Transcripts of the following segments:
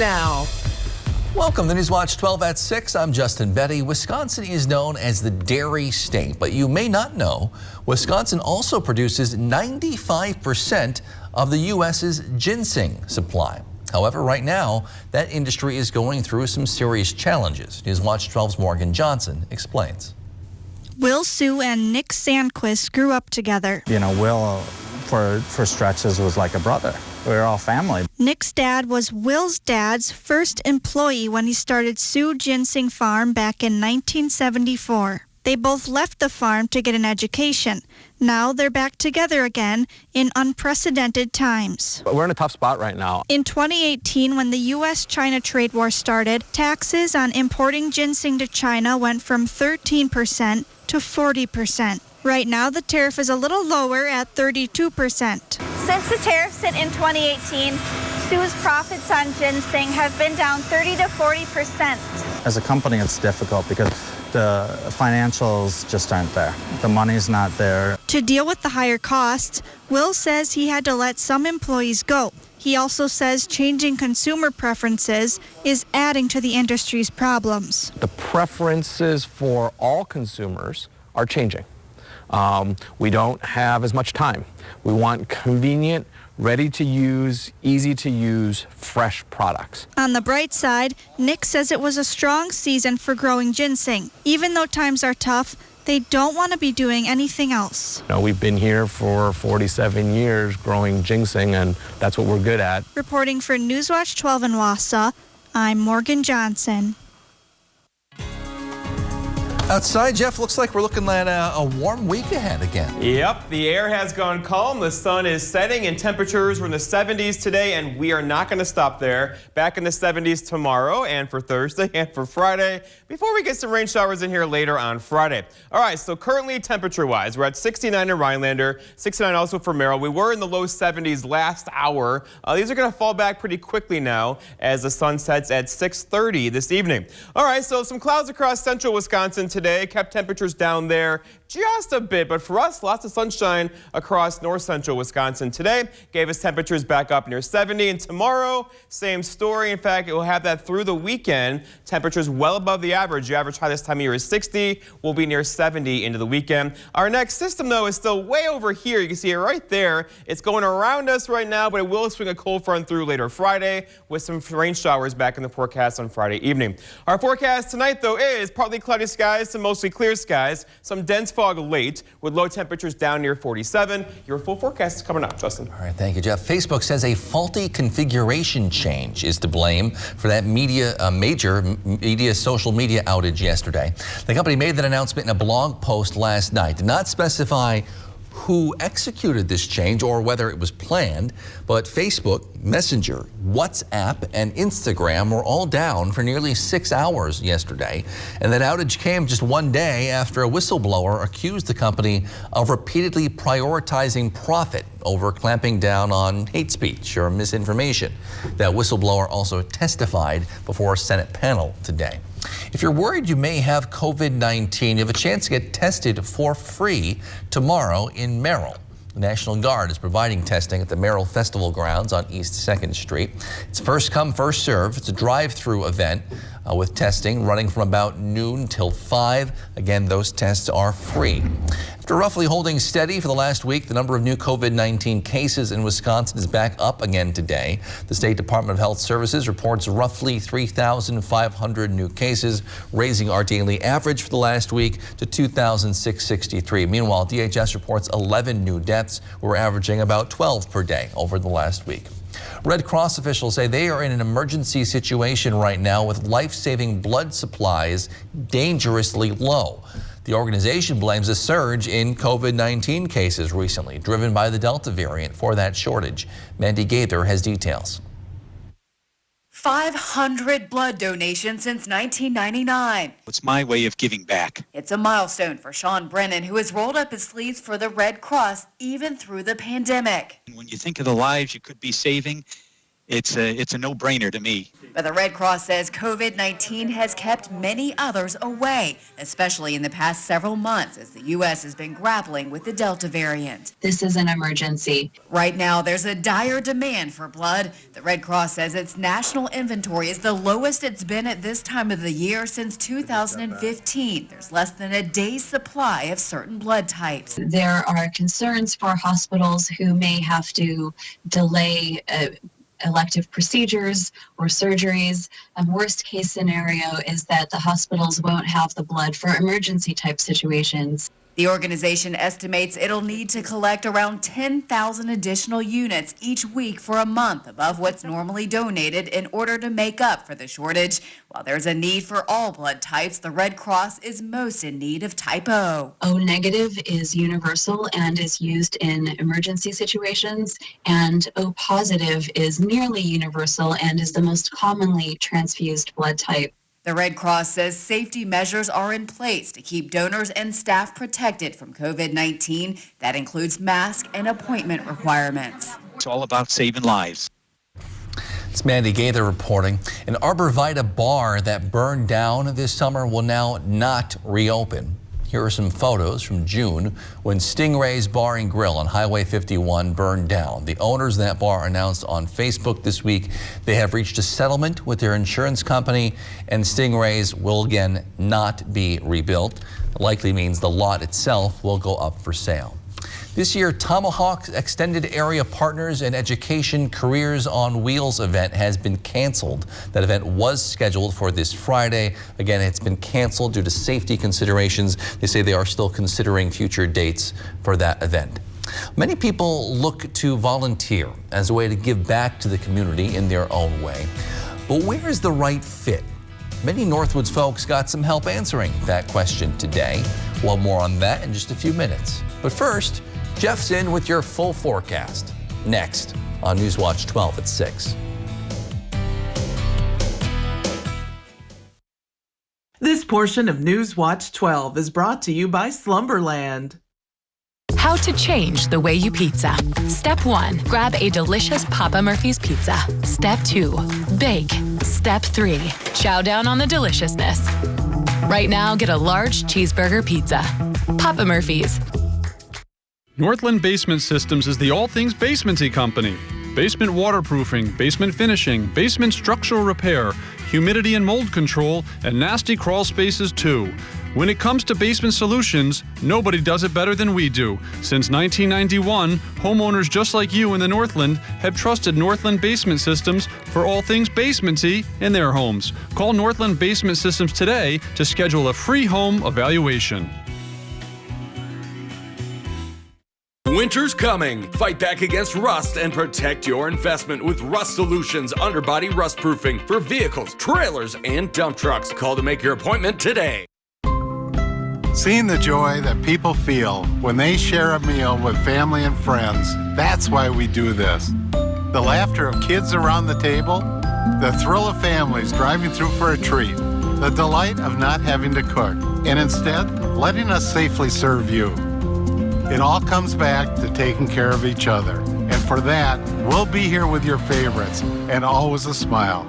Now. Welcome to Newswatch 12 at 6. I'm Justin Betty. Wisconsin is known as the dairy state, but you may not know Wisconsin also produces 95% of the U.S.'s ginseng supply. However, right now, that industry is going through some serious challenges. Newswatch 12's Morgan Johnson explains. Will Sue and Nick Sandquist grew up together. You know, Will, for stretches, was like a brother. We were all family. Nick's dad was Will's dad's first employee when he started Sioux Ginseng Farm back in 1974. They both left the farm to get an education. Now they're back together again in unprecedented times. We're in a tough spot right now. In 2018, when the U.S.-China trade war started, taxes on importing ginseng to China went from 13% to 40%. Right now, the tariff is a little lower at 32%. Since the tariffs hit in 2018, Sioux's profits on ginseng have been down 30 to 40%. As a company, it's difficult because the financials just aren't there. The money's not there. To deal with the higher costs, Will says he had to let some employees go. He also says changing consumer preferences is adding to the industry's problems. The preferences for all consumers are changing. We don't have as much time. We want convenient, ready-to-use, easy-to-use, fresh products. On the bright side, Nick says it was a strong season for growing ginseng. Even though times are tough, they don't want to be doing anything else. You know, we've been here for 47 years growing ginseng, and that's what we're good at. Reporting for Newswatch 12 in Wausau, I'm Morgan Johnson. Outside, Jeff, looks like we're looking at a warm week ahead again. Yep, the air has gone calm, the sun is setting, and temperatures were in the 70s today, and we are not going to stop there. Back in the 70s tomorrow, and for Thursday, and for Friday, before we get some rain showers in here later on Friday. All right, so currently temperature-wise, we're at 69 in Rhinelander, 69 also for Merrill. We were in the low 70s last hour. These are going to fall back pretty quickly now as the sun sets at 6:30 this evening. All right, so some clouds across central Wisconsin today, kept temperatures down there just a bit, but for us, lots of sunshine across north central Wisconsin today. Gave us temperatures back up near 70, and tomorrow, same story. In fact, it will have that through the weekend. Temperatures well above the average. The average high this time of year is 60. We'll be near 70 into the weekend. Our next system, though, is still way over here. You can see it right there. It's going around us right now, but it will swing a cold front through later Friday with some rain showers back in the forecast on Friday evening. Our forecast tonight, though, is partly cloudy skies to mostly clear skies. Some dense fog late with low temperatures down near 47. Your full forecast is coming up, Justin. All right, thank you, Jeff. Facebook says a faulty configuration change is to blame for that major social media outage yesterday. The company made that announcement in a blog post last night. Did not specify who executed this change or whether it was planned, but Facebook, Messenger, WhatsApp, and Instagram were all down for nearly 6 hours yesterday. And that outage came just one day after a whistleblower accused the company of repeatedly prioritizing profit over clamping down on hate speech or misinformation. That whistleblower also testified before a Senate panel today. If you're worried you may have COVID-19, you have a chance to get tested for free tomorrow in Merrill. The National Guard is providing testing at the Merrill Festival grounds on East 2nd Street. It's first come, first serve. It's a drive-through event with testing running from about noon till 5. Again, those tests are free. After roughly holding steady for the last week, the number of new COVID-19 cases in Wisconsin is back up again today. The State Department of Health Services reports roughly 3,500 new cases, raising our daily average for the last week to 2,663. Meanwhile, DHS reports 11 new deaths. We're averaging about 12 per day over the last week. Red Cross officials say they are in an emergency situation right now with life-saving blood supplies dangerously low. The organization blames a surge in COVID-19 cases recently, driven by the Delta variant for that shortage. Mandy Gaither has details. 500 blood donations since 1999. It's my way of giving back. It's a milestone for Sean Brennan, who has rolled up his sleeves for the Red Cross even through the pandemic. When you think of the lives you could be saving, it's a no-brainer to me. But the Red Cross says COVID-19 has kept many others away, especially in the past several months as the U.S. has been grappling with the Delta variant. This is an emergency. Right now, there's a dire demand for blood. The Red Cross says its national inventory is the lowest it's been at this time of the year since 2015. There's less than a day's supply of certain blood types. There are concerns for hospitals who may have to delay elective procedures or surgeries. A worst case scenario is that the hospitals won't have the blood for emergency type situations. The organization estimates it'll need to collect around 10,000 additional units each week for a month above what's normally donated in order to make up for the shortage. While there's a need for all blood types, the Red Cross is most in need of type O. O negative is universal and is used in emergency situations, and O positive is nearly universal and is the most commonly transfused blood type. The Red Cross says safety measures are in place to keep donors and staff protected from COVID-19. That includes mask and appointment requirements. It's all about saving lives. It's Mandy Gaither reporting. An Arborvita bar that burned down this summer will now not reopen. Here are some photos from June when Stingray's Bar and Grill on Highway 51 burned down. The owners of that bar announced on Facebook this week they have reached a settlement with their insurance company, and Stingray's will again not be rebuilt. It likely means the lot itself will go up for sale. This year, Tomahawk's Extended Area Partners and Education Careers on Wheels event has been canceled. That event was scheduled for this Friday. Again, it's been canceled due to safety considerations. They say they are still considering future dates for that event. Many people look to volunteer as a way to give back to the community in their own way. But where is the right fit? Many Northwoods folks got some help answering that question today. We'll have more on that in just a few minutes. But first, Jeff's in with your full forecast. Next on Newswatch 12 at 6. This portion of Newswatch 12 is brought to you by Slumberland. How to change the way you pizza. Step 1, grab a delicious Papa Murphy's pizza. Step 2, bake. Step 3, chow down on the deliciousness. Right now, get a large cheeseburger pizza. Papa Murphy's. Northland Basement Systems is the all things basement-y company. Basement waterproofing, basement finishing, basement structural repair, humidity and mold control, and nasty crawl spaces too. When it comes to basement solutions, nobody does it better than we do. Since 1991, homeowners just like you in the Northland have trusted Northland Basement Systems for all things basement-y in their homes. Call Northland Basement Systems today to schedule a free home evaluation. Winter's coming. Fight back against rust and protect your investment with Rust Solutions underbody rust proofing for vehicles, trailers, and dump trucks. Call to make your appointment today. Seeing the joy that people feel when they share a meal with family and friends, that's why we do this. The laughter of kids around the table, the thrill of families driving through for a treat, the delight of not having to cook, and instead letting us safely serve you. It all comes back to taking care of each other. And for that, we'll be here with your favorites and always a smile.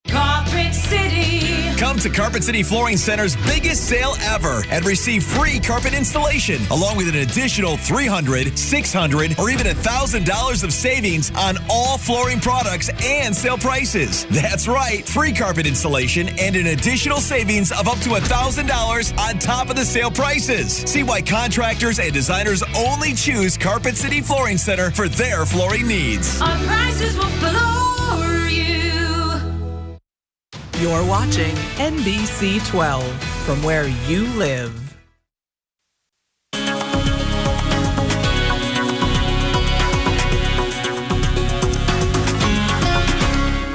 Carpet City. Come to Carpet City Flooring Center's biggest sale ever and receive free carpet installation along with an additional $300, $600, or even $1,000 of savings on all flooring products and sale prices. That's right, free carpet installation and an additional savings of up to $1,000 on top of the sale prices. See why contractors and designers only choose Carpet City Flooring Center for their flooring needs. Our prices will floor you. You're watching NBC 12 from where you live.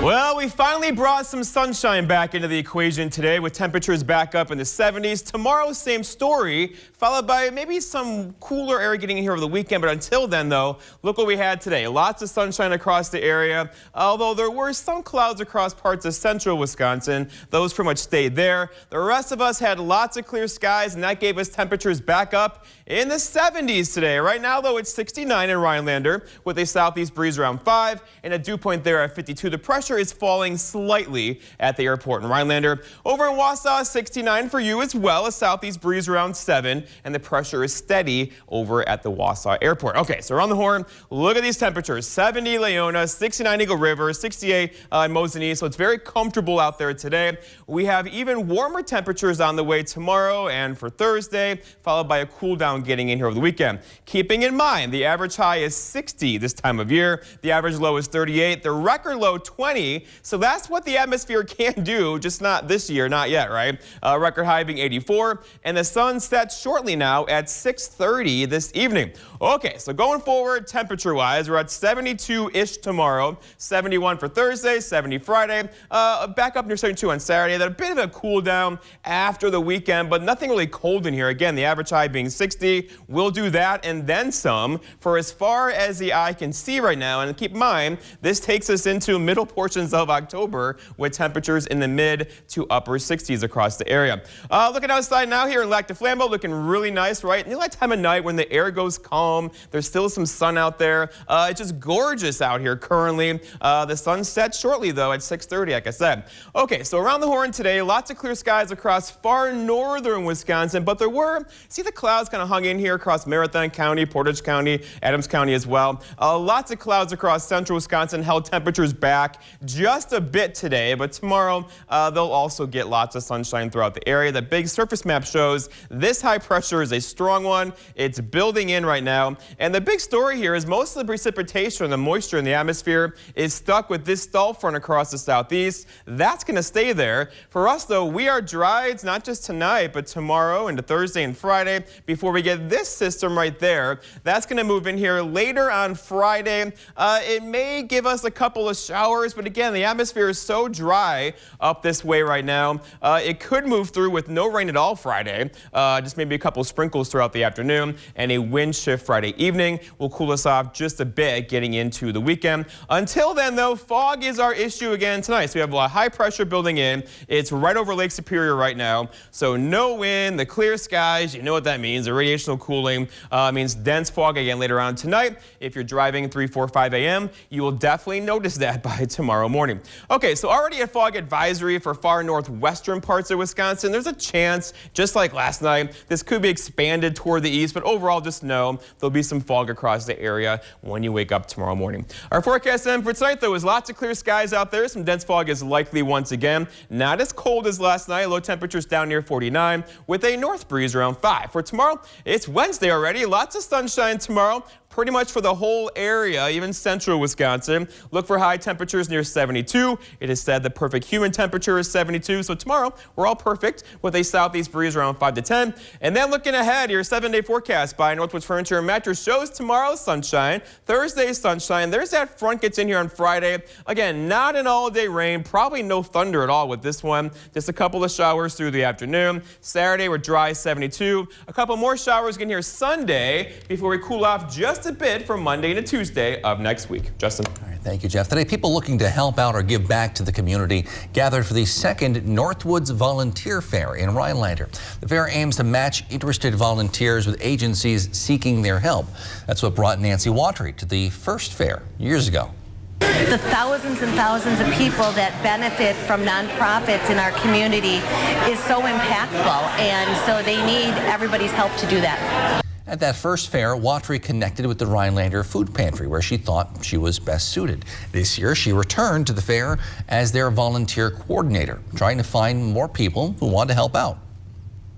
Well, we finally finally brought some sunshine back into the equation today with temperatures back up in the 70s. Tomorrow, same story, followed by maybe some cooler air getting in here over the weekend. But until then, though, look what we had today. Lots of sunshine across the area, although there were some clouds across parts of central Wisconsin. Those pretty much stayed there. The rest of us had lots of clear skies, and that gave us temperatures back up in the 70s today. Right now, though, it's 69 in Rhinelander with a southeast breeze around 5 and a dew point there at 52. The pressure is falling slightly at the airport in Rhinelander. Over in Wausau, 69 for you as well, a southeast breeze around 7, and the pressure is steady over at the Wausau airport. Okay, so around the horn, look at these temperatures. 70 Leona, 69 Eagle River, 68 in Mosinee, so it's very comfortable out there today. We have even warmer temperatures on the way tomorrow and for Thursday, followed by a cool down getting in here over the weekend. Keeping in mind, the average high is 60 this time of year. The average low is 38. The record low, 20. So that's what the atmosphere can do, just not this year, not yet, right? Record high being 84, and the sun sets shortly now at 6:30 this evening. Okay, so going forward, temperature-wise, we're at 72-ish tomorrow, 71 for Thursday, 70 Friday, back up near 72 on Saturday. Then a bit of a cool down after the weekend, but nothing really cold in here. Again, the average high being 60. We'll do that and then some for as far as the eye can see right now. And keep in mind, this takes us into middle portions of October with temperatures in the mid to upper 60s across the area. Looking outside now here in Lac du Flambeau, looking really nice, right? And that time of night when the air goes calm, there's still some sun out there. It's just gorgeous out here currently. The sun sets shortly though at 6:30, like I said. Okay, so around the horn today, lots of clear skies across far northern Wisconsin, but there were, see the clouds kind of hung in here across Marathon County, Portage County, Adams County as well. Lots of clouds across central Wisconsin held temperatures back just a bit today, but tomorrow they'll also get lots of sunshine throughout the area. The big surface map shows this high pressure is a strong one. It's building in right now, and the big story here is most of the precipitation, the moisture in the atmosphere is stuck with this stall front across the southeast. That's going to stay there. For us though, we are dry. It's not just tonight, but tomorrow into Thursday and Friday before we get this system right there. That's going to move in here later on Friday. It may give us a couple of showers, but again, the atmosphere is so dry up this way right now. It could move through with no rain at all Friday, just maybe a couple sprinkles throughout the afternoon, and a wind shift Friday evening will cool us off just a bit getting into the weekend. Until then, though, fog is our issue again tonight. So we have a lot of high pressure building in. It's right over Lake Superior right now, so no wind, the clear skies, you know what that means. The radiational cooling means dense fog again later on tonight. If you're driving 3, 4, 5 a.m., you will definitely notice that by tomorrow morning. Okay, so already a fog advisory for far northwestern parts of Wisconsin. There's a chance, just like last night, this could be expanded toward the east, but overall just know there'll be some fog across the area when you wake up tomorrow morning. Our forecast then for tonight, though, is lots of clear skies out there. Some dense fog is likely once again. Not as cold as last night. Low temperatures down near 49 with a north breeze around 5. For tomorrow, it's Wednesday already. Lots of sunshine tomorrow. Pretty much for the whole area, even central Wisconsin. Look for high temperatures near 72. It is said the perfect human temperature is 72. So tomorrow, we're all perfect with a southeast breeze around 5 to 10. And then looking ahead, your 7-day forecast by Northwoods Furniture and Mattress shows tomorrow sunshine, Thursday sunshine. There's that front gets in here on Friday. Again, not an all-day rain, probably no thunder at all with this one. Just a couple of showers through the afternoon. Saturday, we're dry, 72. A couple more showers getting here Sunday before we cool off just a bit from Monday to Tuesday of next week. Justin. All right, thank you, Jeff. Today, people looking to help out or give back to the community gathered for the second Northwoods Volunteer Fair in Rhinelander. The fair aims to match interested volunteers with agencies seeking their help. That's what brought Nancy Watry to the first fair years ago. The thousands and thousands of people that benefit from nonprofits in our community is so impactful, and so they need everybody's help to do that. At that first fair, Watry connected with the Rhinelander Food Pantry, where she thought she was best suited. This year, she returned to the fair as their volunteer coordinator, trying to find more people who want to help out.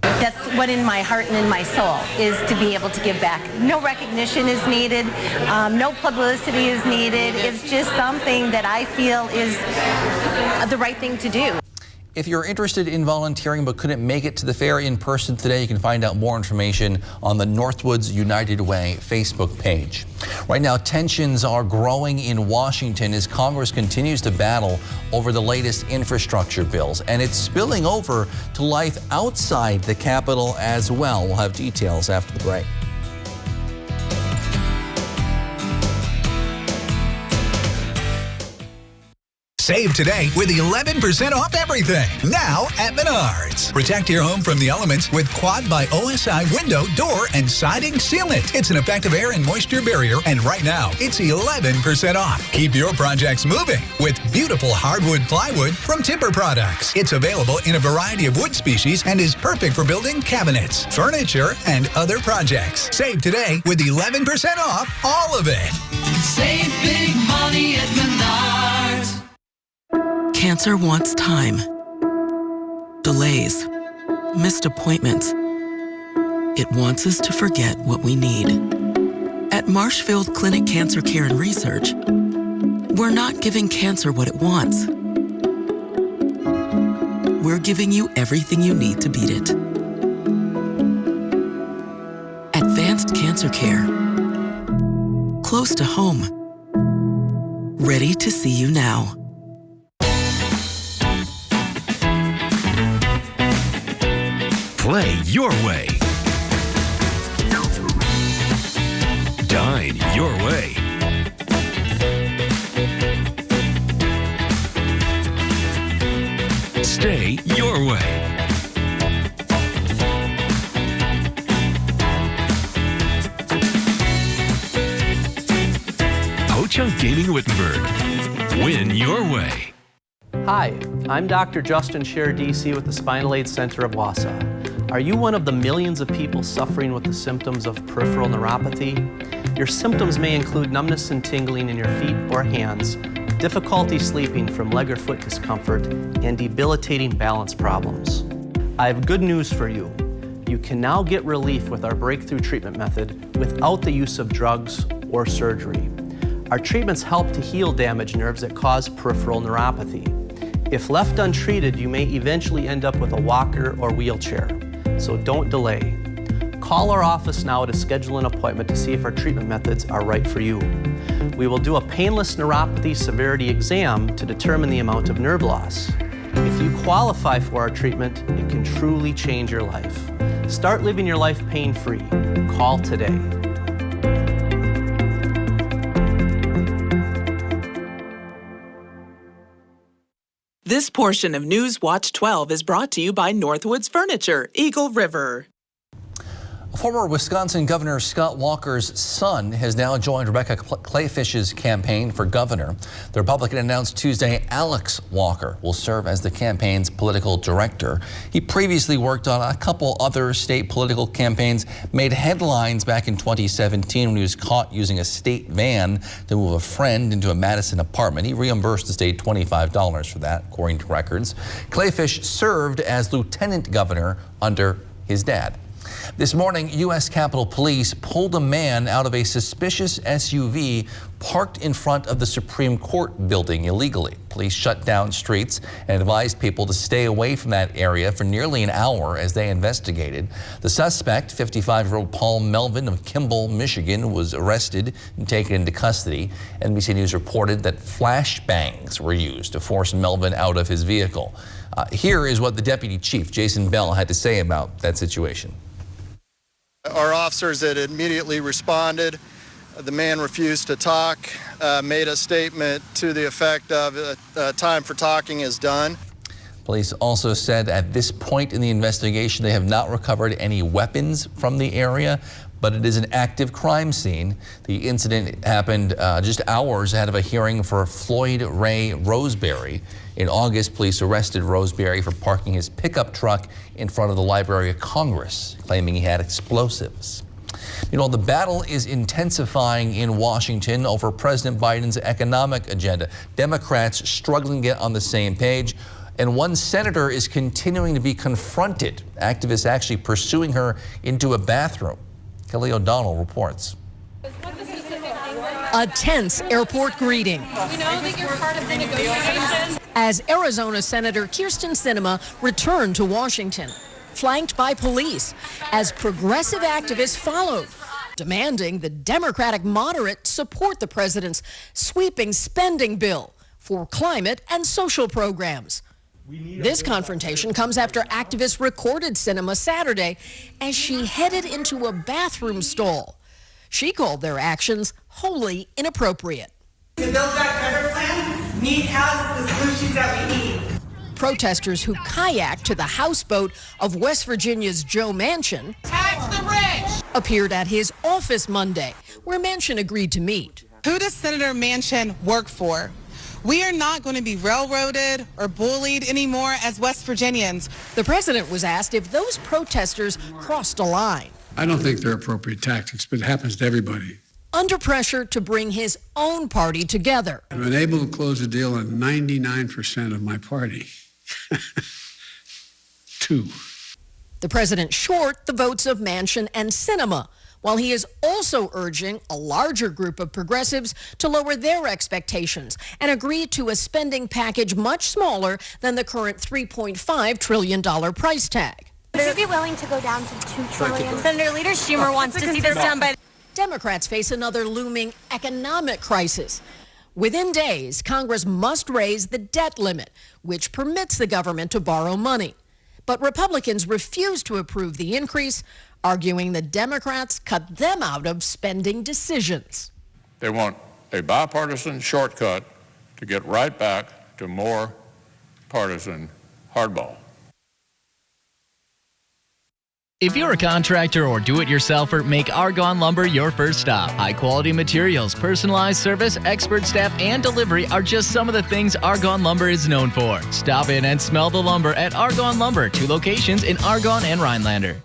That's what in my heart and in my soul is to be able to give back. No recognition is needed, no publicity is needed. It's just something that I feel is the right thing to do. If you're interested in volunteering but couldn't make it to the fair in person today, you can find out more information on the Northwoods United Way Facebook page. Right now, tensions are growing in Washington as Congress continues to battle over the latest infrastructure bills, and it's spilling over to life outside the Capitol as well. We'll have details after the break. Save today with 11% off everything. Now at Menards. Protect your home from the elements with Quad by OSI window, door, and siding sealant. It's an effective air and moisture barrier, and right now it's 11% off. Keep your projects moving with beautiful hardwood plywood from Timber Products. It's available in a variety of wood species and is perfect for building cabinets, furniture, and other projects. Save today with 11% off all of it. Save big money at Menards. Cancer wants time, delays, missed appointments. It wants us to forget what we need. At Marshfield Clinic Cancer Care and Research, we're not giving cancer what it wants. We're giving you everything you need to beat it. Advanced cancer care. Close to home. Ready to see you now. Play your way. Dine your way. Stay your way. Ho-Chunk Gaming Wittenberg. Win your way. Hi, I'm Dr. Justin Scher, DC with the Spinal Aid Center of Wausau. Are you one of the millions of people suffering with the symptoms of peripheral neuropathy? Your symptoms may include numbness and tingling in your feet or hands, difficulty sleeping from leg or foot discomfort, and debilitating balance problems. I have good news for you. You can now get relief with our breakthrough treatment method without the use of drugs or surgery. Our treatments help to heal damaged nerves that cause peripheral neuropathy. If left untreated, you may eventually end up with a walker or wheelchair. So don't delay. Call our office now to schedule an appointment to see if our treatment methods are right for you. We will do a painless neuropathy severity exam to determine the amount of nerve loss. If you qualify for our treatment, it can truly change your life. Start living your life pain-free. Call today. This portion of News Watch 12 is brought to you by Northwoods Furniture, Eagle River. Former Wisconsin Governor Scott Walker's son has now joined Rebecca Clayfish's campaign for governor. The Republican announced Tuesday Alex Walker will serve as the campaign's political director. He previously worked on a couple other state political campaigns, made headlines back in 2017 when he was caught using a state van to move a friend into a Madison apartment. He reimbursed the state $25 for that, according to records. Clayfish served as lieutenant governor under his dad. This morning, U.S. Capitol Police pulled a man out of a suspicious SUV parked in front of the Supreme Court building illegally. Police shut down streets and advised people to stay away from that area for nearly an hour as they investigated. The suspect, 55-year-old Paul Melvin of Kimball, Michigan, was arrested and taken into custody. NBC News reported that flashbangs were used to force Melvin out of his vehicle. Here is what the deputy chief, Jason Bell, had to say about that situation. Our officers had immediately responded. The man refused to talk, made a statement to the effect of time for talking is done. Police also said at this point in the investigation they have not recovered any weapons from the area, but it is an active crime scene. The incident happened just hours ahead of a hearing for Floyd Ray Roseberry. In August, police arrested Roseberry for parking his pickup truck in front of the Library of Congress, claiming he had explosives. You know, the battle is intensifying in Washington over President Biden's economic agenda. Democrats struggling to get on the same page, and one senator is continuing to be confronted. Activists actually pursuing her into a bathroom. Kelly O'Donnell reports. A tense airport greeting. We know that you're part of the negotiations. As Arizona Senator Kyrsten Sinema returned to Washington, flanked by police, as progressive activists followed, demanding the Democratic moderates support the president's sweeping spending bill for climate and social programs. This confrontation comes after activists recorded Sinema Saturday as she headed into a bathroom stall. She called their actions wholly inappropriate. The Build Back Better plan has the solutions that we need. Protesters who kayaked to the houseboat of West Virginia's Joe Manchin appeared at his office Monday, where Manchin agreed to meet. Who does Senator Manchin work for? We are not going to be railroaded or bullied anymore as West Virginians. The president was asked if those protesters crossed a line. I don't think they're appropriate tactics, but it happens to everybody. Under pressure to bring his own party together. I've been able to close a deal on 99% of my party. 2. The president short the votes of Manchin and Sinema, while he is also urging a larger group of progressives to lower their expectations and agree to a spending package much smaller than the current $3.5 trillion price tag. Would you be willing to go down to $2 trillion? Senator Leader Schumer wants to see this done by... Democrats face another looming economic crisis. Within days, Congress must raise the debt limit, which permits the government to borrow money. But Republicans refuse to approve the increase, arguing the Democrats cut them out of spending decisions. They want a bipartisan shortcut to get right back to more partisan hardball. If you're a contractor or do-it-yourselfer, make Argonne Lumber your first stop. High-quality materials, personalized service, expert staff, and delivery are just some of the things Argonne Lumber is known for. Stop in and smell the lumber at Argonne Lumber, 2 locations in Argonne and Rhinelander.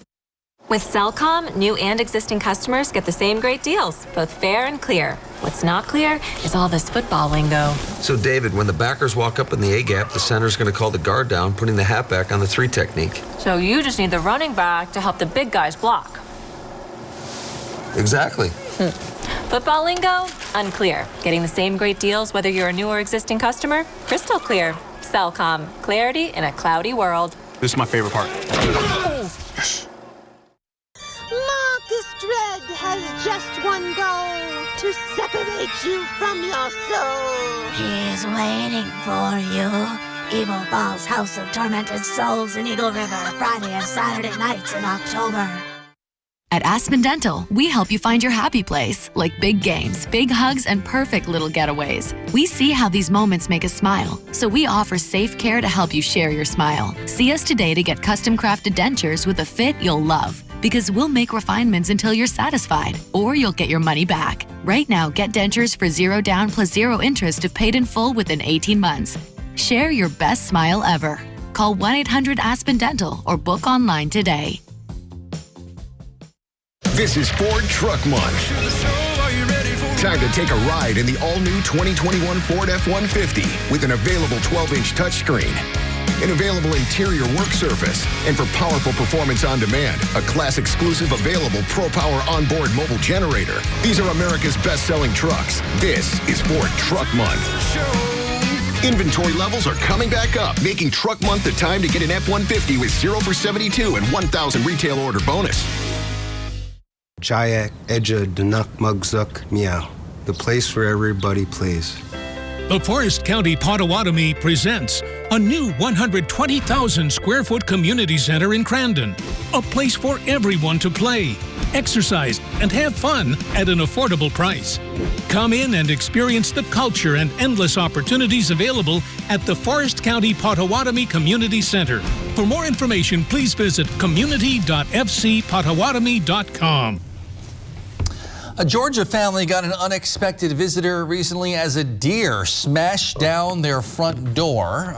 With Cellcom, new and existing customers get the same great deals, both fair and clear. What's not clear is all this football lingo. So, David, when the backers walk up in the A-gap, the center's going to call the guard down, putting the hat back on the 3 technique. So you just need the running back to help the big guys block. Exactly. Football lingo? Unclear. Getting the same great deals whether you're a new or existing customer? Crystal clear. Cellcom. Clarity in a cloudy world. This is my favorite part. Marcus Dredd has just one goal: to separate you from your soul. He's waiting for you. Evil Falls House of Tormented Souls in Eagle River, Friday and Saturday nights in October. At Aspen Dental, we help you find your happy place, like big games, big hugs, and perfect little getaways. We see how these moments make us smile, so we offer safe care to help you share your smile. See us today to get custom-crafted dentures with a fit you'll love, because we'll make refinements until you're satisfied, or you'll get your money back. Right now, get dentures for 0 down plus 0 interest if paid in full within 18 months. Share your best smile ever. Call 1-800-ASPEN-DENTAL or book online today. This is Ford Truck Month. Time to take a ride in the all-new 2021 Ford F-150 with an available 12-inch touchscreen, an available interior work surface, and for powerful performance on demand, a class-exclusive available Pro Power onboard mobile generator. These are America's best-selling trucks. This is Ford Truck Month. Inventory levels are coming back up, making Truck Month the time to get an F-150 with 0 for 72 and 1,000 retail order bonus. Jayak Edja Danuk Mugzuk Meow. The place where everybody plays. The Forest County Potawatomi presents a new 120,000 square foot community center in Crandon. A place for everyone to play, exercise, and have fun at an affordable price. Come in and experience the culture and endless opportunities available at the Forest County Potawatomi Community Center. For more information, please visit community.fcpotawatomi.com. A Georgia family got an unexpected visitor recently as a deer smashed down their front door.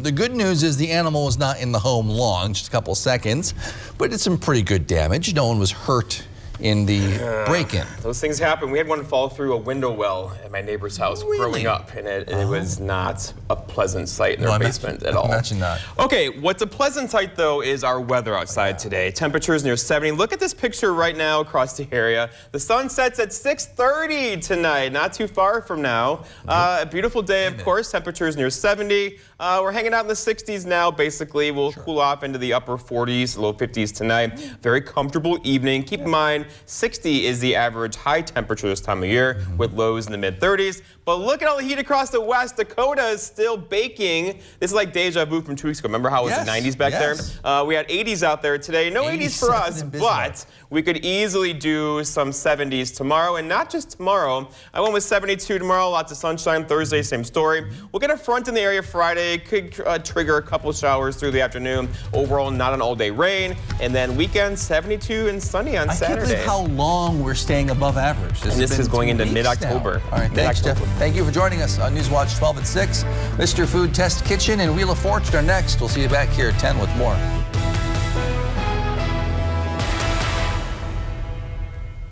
The good news is the animal was not in the home long, just a couple seconds, but it did some pretty good damage. No one was hurt in the break-in. Those things happen. We had one fall through a window well at my neighbor's house growing up, and it was not a pleasant sight in their basement at all. Imagine not. Okay, what's a pleasant sight, though, is our weather outside today. Temperatures near 70. Look at this picture right now across the area. The sun sets at 6:30 tonight, not too far from now. A beautiful day, of course. Temperatures near 70. We're hanging out in the 60s now, basically. We'll cool off into the upper 40s, low 50s tonight. Very comfortable evening. Keep in mind, 60 is the average high temperature this time of year, with lows in the mid-30s. But look at all the heat across the West. Dakota is still baking. This is like deja vu from 2 weeks ago. Remember how it was the 90s back there? We had 80s out there today. No 80s for us, but we could easily do some 70s tomorrow. And not just tomorrow. I went with 72 tomorrow. Lots of sunshine. Thursday, same story. We'll get a front in the area Friday. Could trigger a couple showers through the afternoon. Overall, not an all-day rain. And then weekend, 72 and sunny on Saturday. I can't believe how long we're staying above average. This is going into mid-October. All right, thanks, Jeff. Thank you for joining us on Newswatch 12 at 6. Mr. Food Test Kitchen and Wheel of Fortune are next. We'll see you back here at 10 with more.